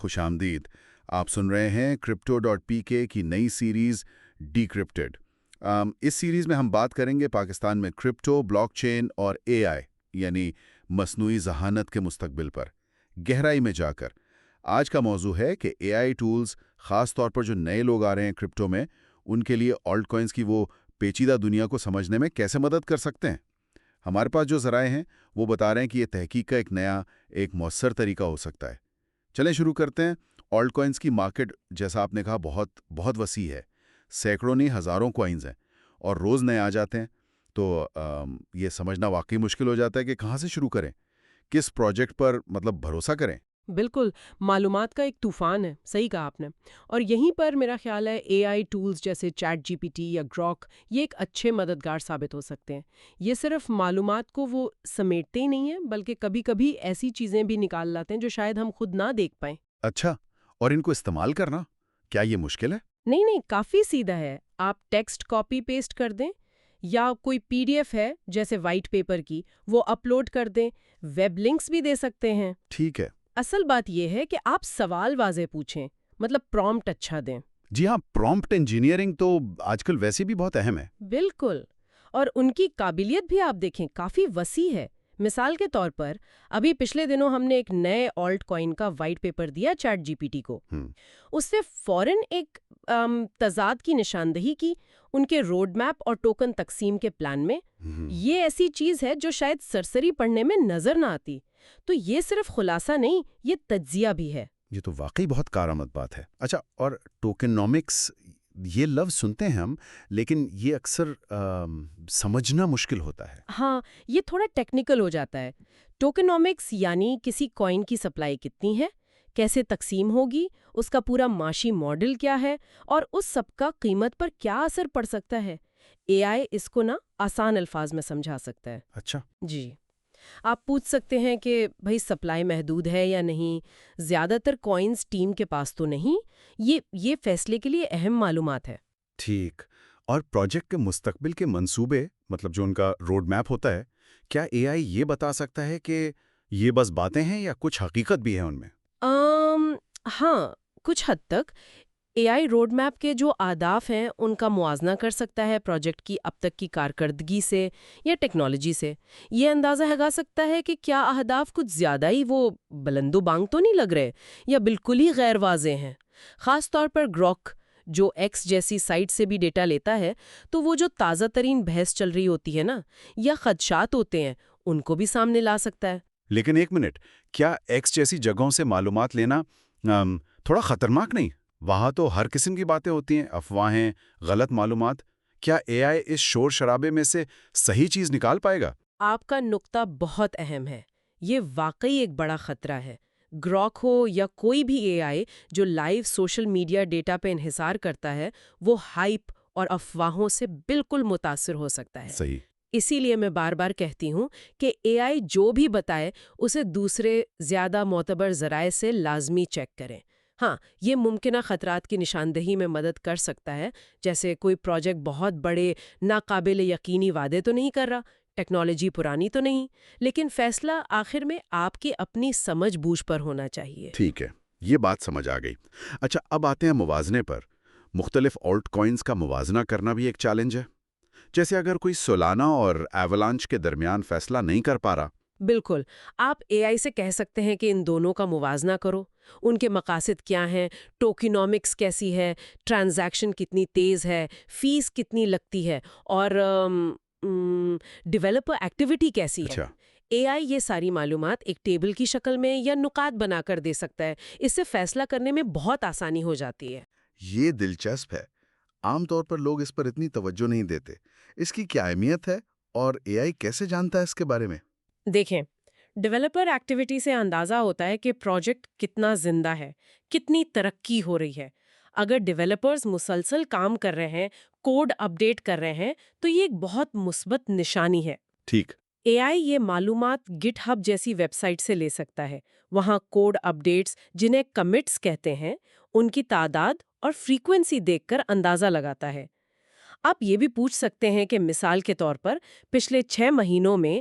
خوش آمدید. آپ سن رہے ہیں crypto.pk کی نئی سیریز ڈیکرپٹڈ. اس سیریز میں ہم بات کریں گے پاکستان میں کرپٹو، بلاک چین اور اے آئی یعنی مصنوعی ذہانت کے مستقبل پر گہرائی میں جا کر. آج کا موضوع ہے کہ اے آئی ٹولز، خاص طور پر جو نئے لوگ آ رہے ہیں کرپٹو میں، ان کے لیے آلٹ کوائنز کی وہ پیچیدہ دنیا کو سمجھنے میں کیسے مدد کر سکتے ہیں. ہمارے پاس جو ذرائع ہیں وہ بتا رہے ہیں کہ یہ تحقیق کا ایک مؤثر طریقہ ہو سکتا ہے. چلیں شروع کرتے ہیں. آلٹ کوائنز کی مارکیٹ جیسا آپ نے کہا بہت وسیع ہے. سینکڑوں نہیں ہزاروں کوائنز ہیں اور روز نئے آ جاتے ہیں. تو یہ سمجھنا واقعی مشکل ہو جاتا ہے کہ کہاں سے شروع کریں، کس پروجیکٹ پر بھروسہ کریں. بالکل، معلومات کا ایک طوفان ہے، صحیح کہا آپ نے. اور یہیں پر میرا خیال ہے اے آئی ٹولز جیسے چیٹ جی پی ٹی یا گراک یہ ایک اچھے مددگار ثابت ہو سکتے ہیں. یہ صرف معلومات کو وہ سمیٹتے ہی نہیں ہیں بلکہ کبھی کبھی ایسی چیزیں بھی نکال لاتے ہیں جو شاید ہم خود نہ دیکھ پائیں. اچھا، اور ان کو استعمال کرنا کیا یہ مشکل ہے؟ نہیں، کافی سیدھا ہے. آپ ٹیکسٹ کاپی پیسٹ کر دیں یا کوئی پی ڈی ایف ہے جیسے وائٹ پیپر کی وہ اپلوڈ کر دیں. ویب لنکس بھی دے سکتے ہیں. ٹھیک ہے. اصل بات یہ ہے کہ آپ سوال واضح پوچھیں، پرومپٹ اچھا دیں. جی ہاں، پرومپٹ انجینئرنگ تو آج کل ویسے بھی بہت اہم ہے. بالکل، اور ان کی قابلیت بھی آپ دیکھیں کافی وسیع ہے. مثال کے طور پر ابھی پچھلے دنوں ہم نے ایک نئے آلٹ کوائن کا وائٹ پیپر دیا چیٹ جی پی ٹی کو. اس سے فوراً ایک تضاد کی نشاندہی کی ان کے روڈ میپ اور ٹوکن تقسیم کے پلان میں. یہ ایسی چیز ہے جو شاید سرسری پڑھنے میں نظر نہ آتی. تو یہ صرف خلاصہ نہیں، یہ تجزیہ بھی ہے. یہ تو واقعی بہت کارآمد بات ہے. اچھا، اور ٹوکنومکس یہ لفظ سنتے ہیں ہم، لیکن یہ اکثر سمجھنا مشکل ہوتا ہے. ہاں، یہ تھوڑا ٹیکنیکل ہو جاتا ہے. ٹوکنومکس یعنی کسی کوائن کی سپلائی کتنی ہے، کیسے تقسیم ہوگی، اس کا پورا معاشی ماڈل کیا ہے اور اس سب کا قیمت پر کیا اثر پڑ سکتا ہے. اے آئی اس کو آسان الفاظ میں سمجھا سکتا ہے. اچھا جی، آپ پوچھ سکتے ہیں کہ بھئی سپلائی محدود ہے یا نہیں، زیادہ تر کوائنز ٹیم کے پاس تو نہیں. یہ فیصلے کے لیے اہم معلومات ہے. ٹھیک. اور پروجیکٹ کے مستقبل کے منصوبے، جو ان کا روڈ میپ ہوتا ہے، کیا اے آئی یہ بتا سکتا ہے کہ یہ بس باتیں ہیں یا کچھ حقیقت بھی ہے ان میں؟ ہاں، کچھ حد تک. اے آئی روڈ میپ کے جو اہداف ہیں ان کا موازنہ کر سکتا ہے پروجیکٹ کی اب تک کی کارکردگی سے یا ٹیکنالوجی سے. یہ اندازہ لگا سکتا ہے کہ کیا اہداف کچھ زیادہ ہی وہ بلند و بانگ تو نہیں لگ رہے یا بالکل ہی غیر واضح ہیں. خاص طور پر گراک جو ایکس جیسی سائٹ سے بھی ڈیٹا لیتا ہے، تو وہ جو تازہ ترین بحث چل رہی ہوتی ہے یا خدشات ہوتے ہیں ان کو بھی سامنے لا سکتا ہے. لیکن ایک منٹ، کیا ایکس جیسی جگہوں سے معلومات لینا تھوڑا خطرناک نہیں؟ وہاں تو ہر قسم کی باتیں ہوتی ہیں، افواہیں، غلط معلومات. کیا اے آئی اس شور شرابے میں سے صحیح چیز نکال پائے گا؟ آپ کا نقطہ بہت اہم ہے. یہ واقعی ایک بڑا خطرہ ہے. گراک ہو یا کوئی بھی اے آئی جو لائیو سوشل میڈیا ڈیٹا پہ انحصار کرتا ہے، وہ ہائپ اور افواہوں سے بالکل متاثر ہو سکتا ہے. صحیح. اسی لیے میں بار بار کہتی ہوں کہ اے آئی جو بھی بتائے اسے دوسرے زیادہ معتبر ذرائع سے لازمی چیک کریں. ہاں، یہ ممکنہ خطرات کی نشاندہی میں مدد کر سکتا ہے، جیسے کوئی پروجیکٹ بہت بڑے ناقابل یقینی وعدے تو نہیں کر رہا، ٹیکنالوجی پرانی تو نہیں، لیکن فیصلہ آخر میں آپ کی اپنی سمجھ بوجھ پر ہونا چاہیے. ٹھیک ہے، یہ بات سمجھ آ گئی. اچھا، اب آتے ہیں موازنے پر. مختلف آلٹ کوائنز کا موازنہ کرنا بھی ایک چیلنج ہے. جیسے اگر کوئی سولانا اور ایولانچ کے درمیان فیصلہ نہیں کر پا رہا. بالکل، آپ اے آئی سے کہہ سکتے ہیں کہ ان دونوں کا موازنہ کرو. ان کے مقاصد کیا ہیں، ٹوکنومکس کیسی ہے، ٹرانزیکشن کتنی تیز ہے، فیس کتنی لگتی ہے، اور ڈیولپر ایکٹیویٹی کیسی ہے. اچھا. اے آئی یہ ساری معلومات ایک ٹیبل کی شکل میں یا نکات بنا کر دے سکتا ہے. اس سے فیصلہ کرنے میں بہت آسانی ہو جاتی ہے. یہ دلچسپ ہے. عام طور پر لوگ اس پر اتنی توجہ نہیں دیتے. اس کی کیا اہمیت ہے اور اے آئی کیسے جانتا ہے اس کے بارے میں؟ دیکھیں، ڈیولپر ایکٹیویٹی سے اندازہ ہوتا ہے کہ پروجیکٹ کتنا زندہ ہے، کتنی ترقی ہو رہی ہے. اگر ڈیولپرز مسلسل کام کر رہے ہیں، کوڈ اپڈیٹ کر رہے ہیں، تو یہ ایک بہت مثبت نشانی ہے. ٹھیک. اے آئی یہ معلومات گٹ ہب جیسی ویب سائٹ سے لے سکتا ہے. وہاں کوڈ اپڈیٹس، جنہیں کمٹس کہتے ہیں، ان کی تعداد اور فریکوینسی دیکھ کر اندازہ لگاتا ہے. آپ یہ بھی پوچھ سکتے ہیں کہ مثال کے طور پر پچھلے 6 مہینوں میں